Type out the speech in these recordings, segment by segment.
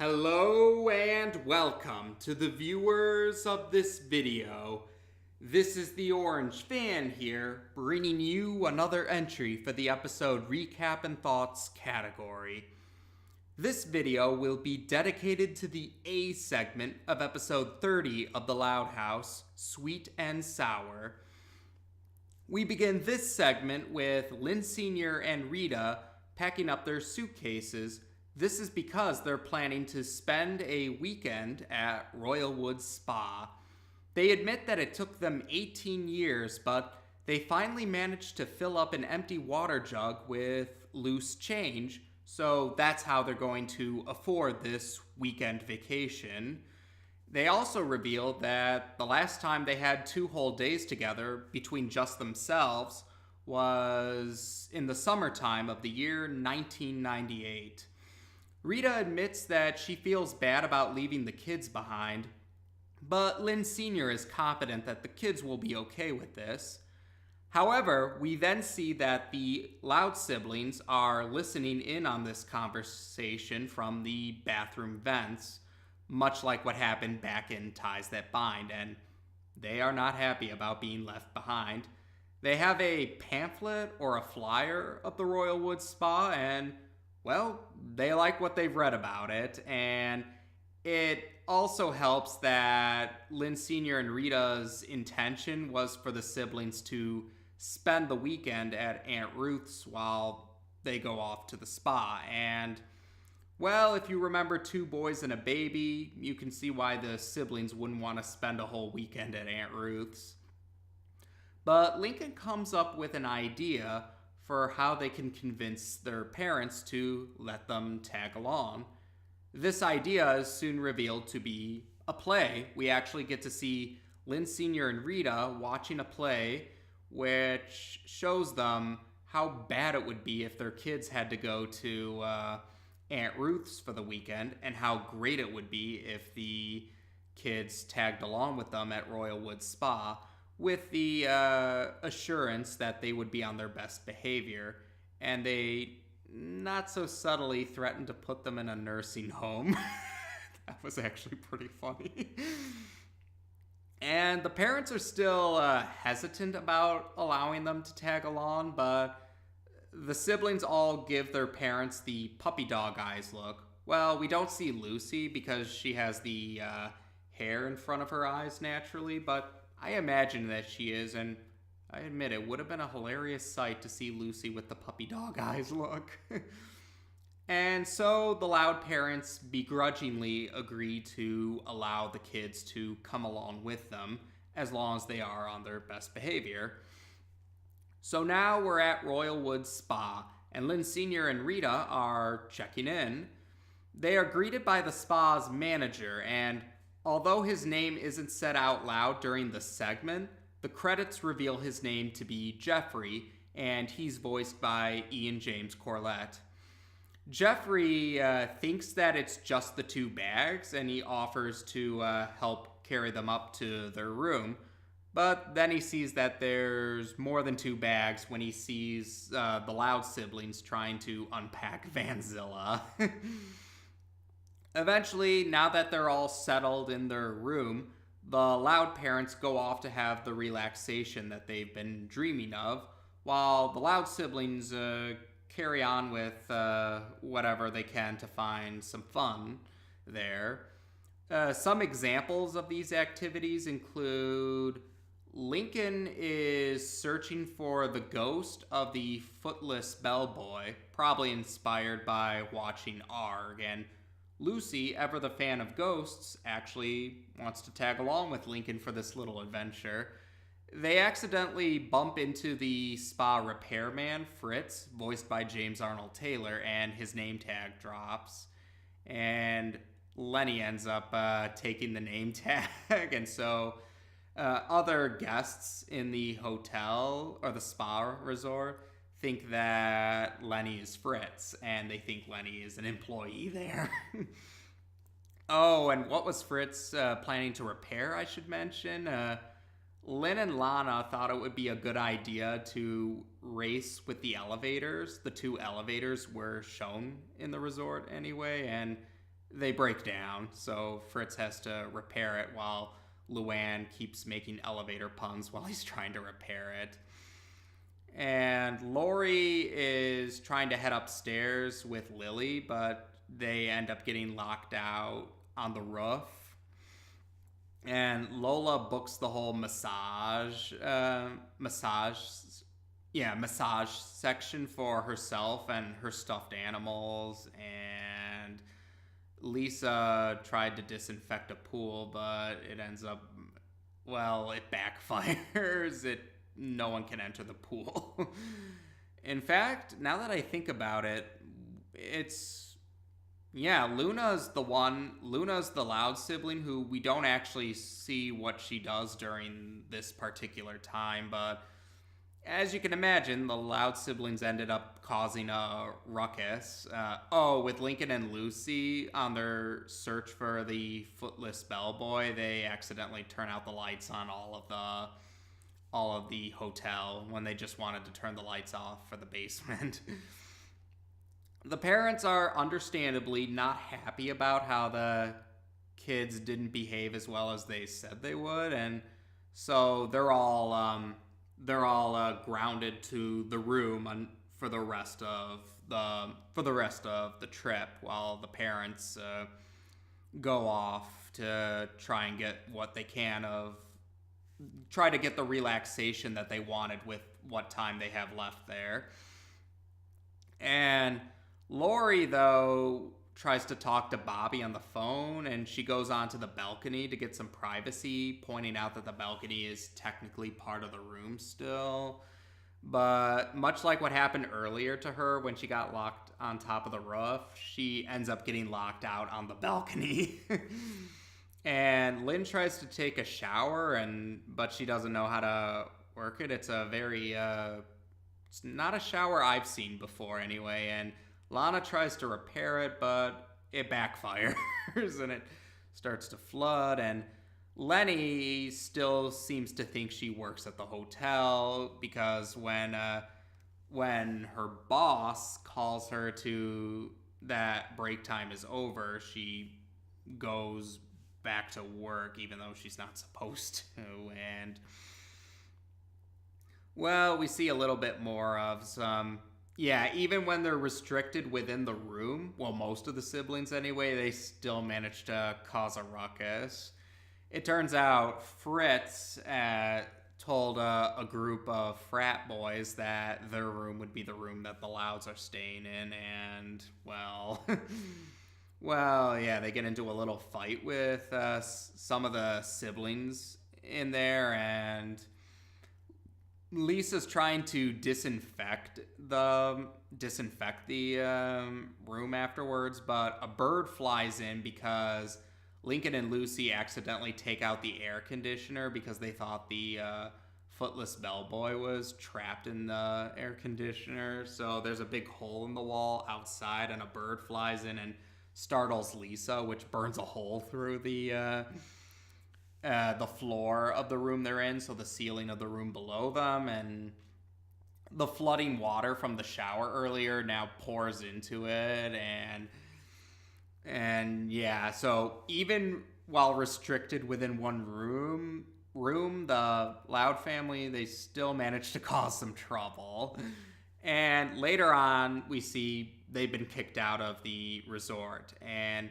Hello and welcome to the viewers of this video. This is the Orange Fan here, bringing you another entry for the episode Recap and Thoughts category. This video will be dedicated to the A segment of episode 30 of The Loud House, Sweet and Sour. We begin this segment with Lynn Sr. and Rita packing up their suitcases. This is because they're planning to spend a weekend at Royal Woods Spa. They admit that it took them 18 years, but they finally managed to fill up an empty water jug with loose change, so that's how they're going to afford this weekend vacation. They also reveal that the last time they had 2 whole days together between just themselves was in the summertime of the year 1998. Rita admits that she feels bad about leaving the kids behind, but Lynn Sr. is confident that the kids will be okay with this. However, we then see that the Loud siblings are listening in on this conversation from the bathroom vents, much like what happened back in Ties That Bind, and they are not happy about being left behind. They have a pamphlet or a flyer of the Royal Woods Spa, and well, they like what they've read about it, and it also helps that Lynn Sr. and Rita's intention was for the siblings to spend the weekend at Aunt Ruth's while they go off to the spa. And, well, if you remember Two Boys and a Baby, you can see why the siblings wouldn't want to spend a whole weekend at Aunt Ruth's. But Lincoln comes up with an idea for how they can convince their parents to let them tag along. This idea is soon revealed to be a play. We actually get to see Lynn Sr. and Rita watching a play which shows them how bad it would be if their kids had to go to Aunt Ruth's for the weekend, and how great it would be if the kids tagged along with them at Royal Woods Spa, with the assurance that they would be on their best behavior, and they not so subtly threatened to put them in a nursing home. That was actually pretty funny. And the parents are still hesitant about allowing them to tag along, but the siblings all give their parents the puppy dog eyes look. Well, we don't see Lucy because she has the hair in front of her eyes naturally, but I imagine that she is, and I admit it would have been a hilarious sight to see Lucy with the puppy dog eyes look. And so the Loud parents begrudgingly agree to allow the kids to come along with them, as long as they are on their best behavior. So now we're at Royal Woods Spa, and Lynn Sr. and Rita are checking in. They are greeted by the spa's manager, and although his name isn't said out loud during the segment, the credits reveal his name to be Jeffrey, and he's voiced by Ian James Corlett. Jeffrey thinks that it's just the 2 bags, and he offers to help carry them up to their room. But then he sees that there's more than 2 bags when he sees the Loud siblings trying to unpack Vanzilla. Eventually, now that they're all settled in their room, the Loud parents go off to have the relaxation that they've been dreaming of, while the Loud siblings carry on with whatever they can to find some fun there. Some examples of these activities include Lincoln is searching for the ghost of the footless bellboy, probably inspired by watching Arg, and Lucy, ever the fan of ghosts, actually wants to tag along with Lincoln for this little adventure. They accidentally bump into the spa repairman, Fritz, voiced by James Arnold Taylor, and his name tag drops. And Lenny ends up taking the name tag, and so other guests in the hotel or the spa resort think that Lenny is Fritz, and they think Lenny is an employee there. Oh, and what was Fritz planning to repair, I should mention? Lynn and Lana thought it would be a good idea to race with the elevators. The 2 elevators were shown in the resort anyway, and they break down. So Fritz has to repair it while Luann keeps making elevator puns while he's trying to repair it. And Lori is trying to head upstairs with Lily, but they end up getting locked out on the roof. And Lola books the whole massage section for herself and her stuffed animals. And Lisa tried to disinfect a pool, but it ends up, well, it backfires. No one can enter the pool. In fact, now that I think about it, Luna's the loud sibling who we don't actually see what she does during this particular time, but as you can imagine, the loud siblings ended up causing a ruckus. With Lincoln and Lucy on their search for the footless bellboy, they accidentally turn out the lights on all of the hotel when they just wanted to turn the lights off for the basement. The parents are understandably not happy about how the kids didn't behave as well as they said they would, and so they're all grounded to the room for the rest of the trip, while the parents go off to try and get what they can try to get the relaxation that they wanted with what time they have left there. And Lori, though, tries to talk to Bobby on the phone, and she goes onto the balcony to get some privacy, pointing out that the balcony is technically part of the room still. But much like what happened earlier to her when she got locked on top of the roof, she ends up getting locked out on the balcony. And Lynn tries to take a shower, but she doesn't know how to work it. It's it's not a shower I've seen before anyway, and Lana tries to repair it, but it backfires and it starts to flood, and Lenny still seems to think she works at the hotel because when her boss calls her to that break time is over, she goes back to work even though she's not supposed to. And well, we see a little bit more of some, even when they're restricted within the room, well, most of the siblings anyway, they still manage to cause a ruckus. It turns out Fritz told a group of frat boys that their room would be the room that the Louds are staying in, and well they get into a little fight with some of the siblings in there, and Lisa's trying to disinfect the room afterwards, but a bird flies in because Lincoln and Lucy accidentally take out the air conditioner because they thought the footless bellboy was trapped in the air conditioner. So there's a big hole in the wall outside, and a bird flies in and startles Lisa, which burns a hole through the floor of the room they're in, so the ceiling of the room below them, and the flooding water from the shower earlier now pours into it, and so even while restricted within one room, the Loud family, they still managed to cause some trouble. And later on, we see they've been kicked out of the resort, and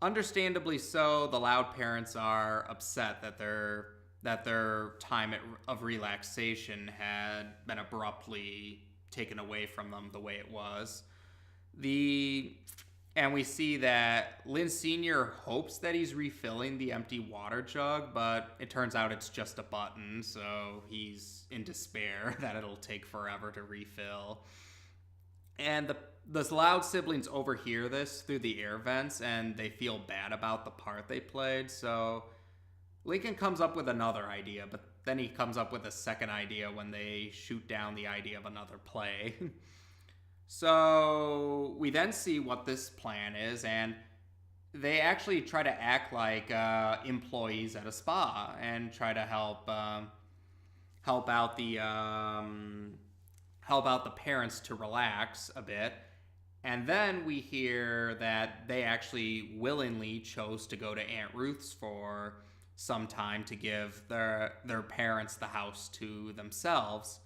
understandably so, the Loud parents are upset that their time of relaxation had been abruptly taken away from them the way it was. And we see that Lynn Sr. hopes that he's refilling the empty water jug, but it turns out it's just a button, so he's in despair that it'll take forever to refill. And the Loud siblings overhear this through the air vents, and they feel bad about the part they played, so Lincoln comes up with another idea, but then he comes up with a second idea when they shoot down the idea of another play. So we then see what this plan is, and they actually try to act like employees at a spa and try to help out the parents to relax a bit. And then we hear that they actually willingly chose to go to Aunt Ruth's for some time to give their parents the house to themselves.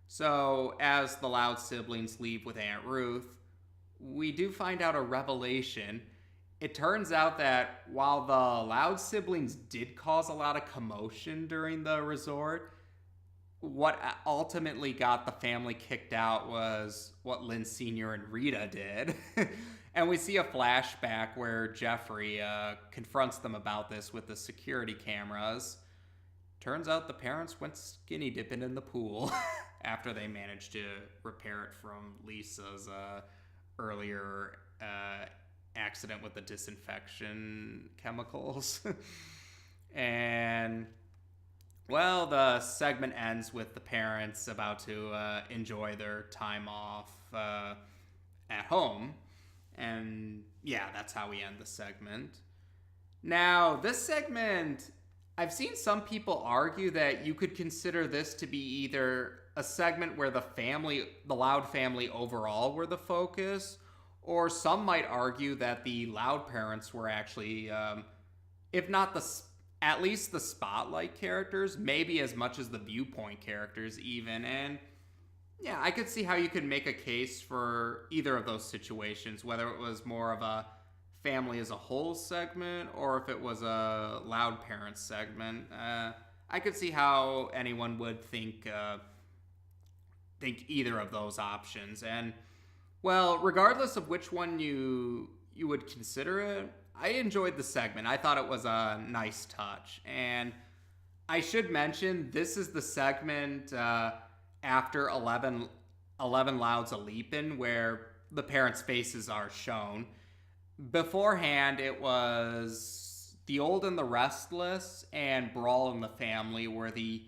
So, as the Loud siblings leave with Aunt Ruth, we do find out a revelation. It turns out that while the Loud siblings did cause a lot of commotion during the resort, what ultimately got the family kicked out was what Lynn Sr. and Rita did. And we see a flashback where Jeffrey confronts them about this with the security cameras. Turns out the parents went skinny dipping in the pool after they managed to repair it from Lisa's earlier accident with the disinfection chemicals. And, well, the segment ends with the parents about to enjoy their time off at home. And, yeah, that's how we end the segment. Now, this segment, I've seen some people argue that you could consider this to be either a segment where the Loud family overall were the focus, or some might argue that the Loud parents were actually, if not at least the spotlight characters, maybe as much as the viewpoint characters even. And yeah, I could see how you could make a case for either of those situations, whether it was more of a family as a whole segment or if it was a Loud parents segment. I could see how anyone would think either of those options. And, well, regardless of which one you would consider it, I enjoyed the segment. I thought it was a nice touch. And I should mention, this is the segment after 11 Louds a Leapin', where the parents' faces are shown. Beforehand, it was The Old and the Restless and Brawl in the Family were the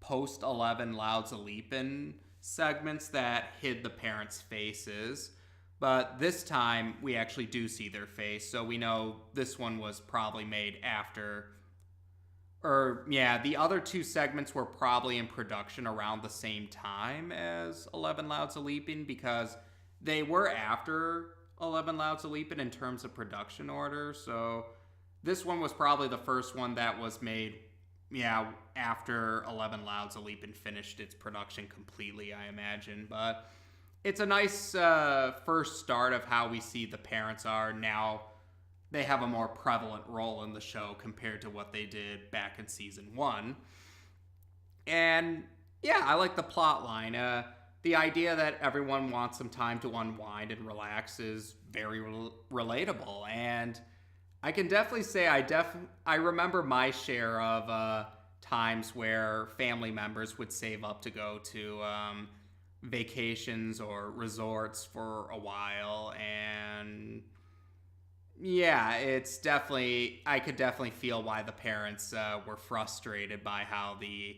post 11 Louds a Leapin' segments that hid the parents' faces. But this time, we actually do see their face, so we know this one was probably made after. Or, yeah, the other two segments were probably in production around the same time as 11 Louds a Leapin', because they were after 11 Louds a Leapin' in terms of production order. So this one was probably the first one that was made, yeah, after 11 Louds a Leapin' finished its production completely, I imagine. But it's a nice first start of how we see the parents are now. They have a more prevalent role in the show compared to what they did back in season 1. And yeah, I like the plot line. The idea that everyone wants some time to unwind and relax is very relatable. And I can definitely say I remember my share of times where family members would save up to go to vacations or resorts for a while. And yeah, it's definitely, I could definitely feel why the parents were frustrated by how the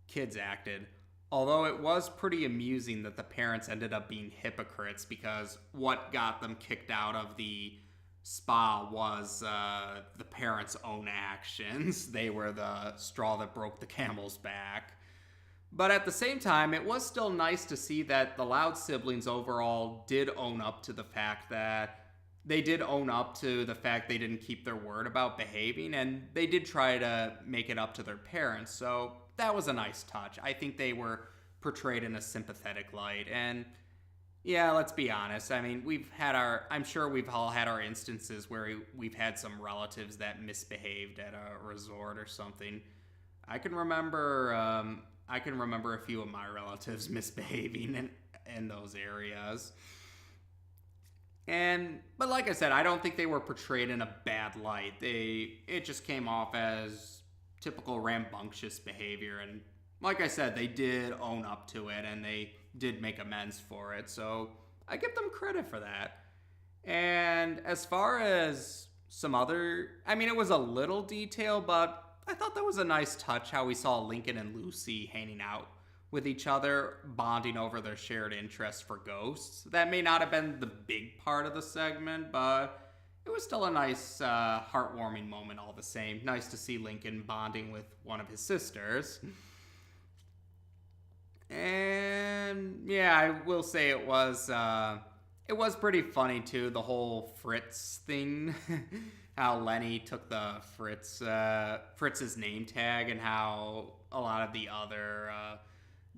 kids acted. Although it was pretty amusing that the parents ended up being hypocrites, because what got them kicked out of the spa was the parents' own actions. They were the straw that broke the camel's back. But at the same time, it was still nice to see that the Loud siblings overall did own up to the fact that they didn't keep their word about behaving, and they did try to make it up to their parents. So that was a nice touch. I think they were portrayed in a sympathetic light. And yeah, let's be honest. I mean, I'm sure we've all had our instances where we've had some relatives that misbehaved at a resort or something. I can remember a few of my relatives misbehaving in those areas. But like I said, I don't think they were portrayed in a bad light. It just came off as typical rambunctious behavior. And like I said, they did own up to it and they did make amends for it. So I give them credit for that. And as far as it was a little detail, but I thought that was a nice touch how we saw Lincoln and Lucy hanging out with each other, bonding over their shared interest for ghosts. That may not have been the big part of the segment, but it was still a nice, heartwarming moment all the same. Nice to see Lincoln bonding with one of his sisters. And yeah, I will say it was It was pretty funny too, the whole Fritz thing. How Lenny took the Fritz's name tag, and how a lot of the other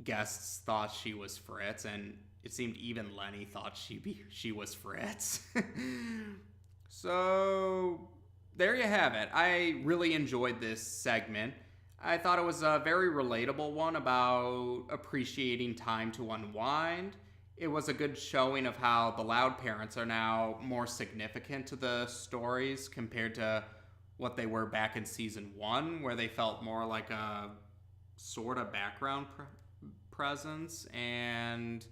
guests thought she was Fritz, and it seemed even Lenny thought she was Fritz. So there you have it. I really enjoyed this segment. I thought it was a very relatable one about appreciating time to unwind. It was a good showing of how the Loud parents are now more significant to the stories compared to what they were back in season 1, where they felt more like a sort of background presence. And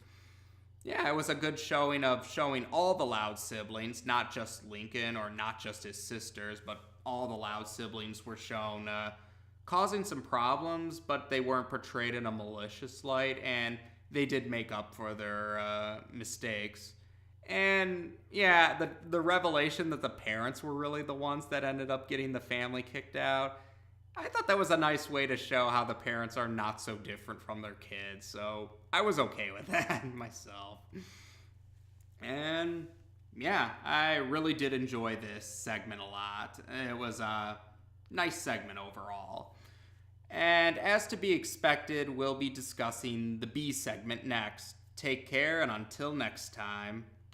yeah, it was a good showing of showing all the Loud siblings, not just Lincoln or not just his sisters, but all the Loud siblings were shown causing some problems, but they weren't portrayed in a malicious light, and they did make up for their mistakes. And yeah, the revelation that the parents were really the ones that ended up getting the family kicked out, I thought that was a nice way to show how the parents are not so different from their kids. So I was okay with that myself. And yeah, I really did enjoy this segment a lot. It was a nice segment overall. And as to be expected, we'll be discussing the B segment next. Take care, and until next time.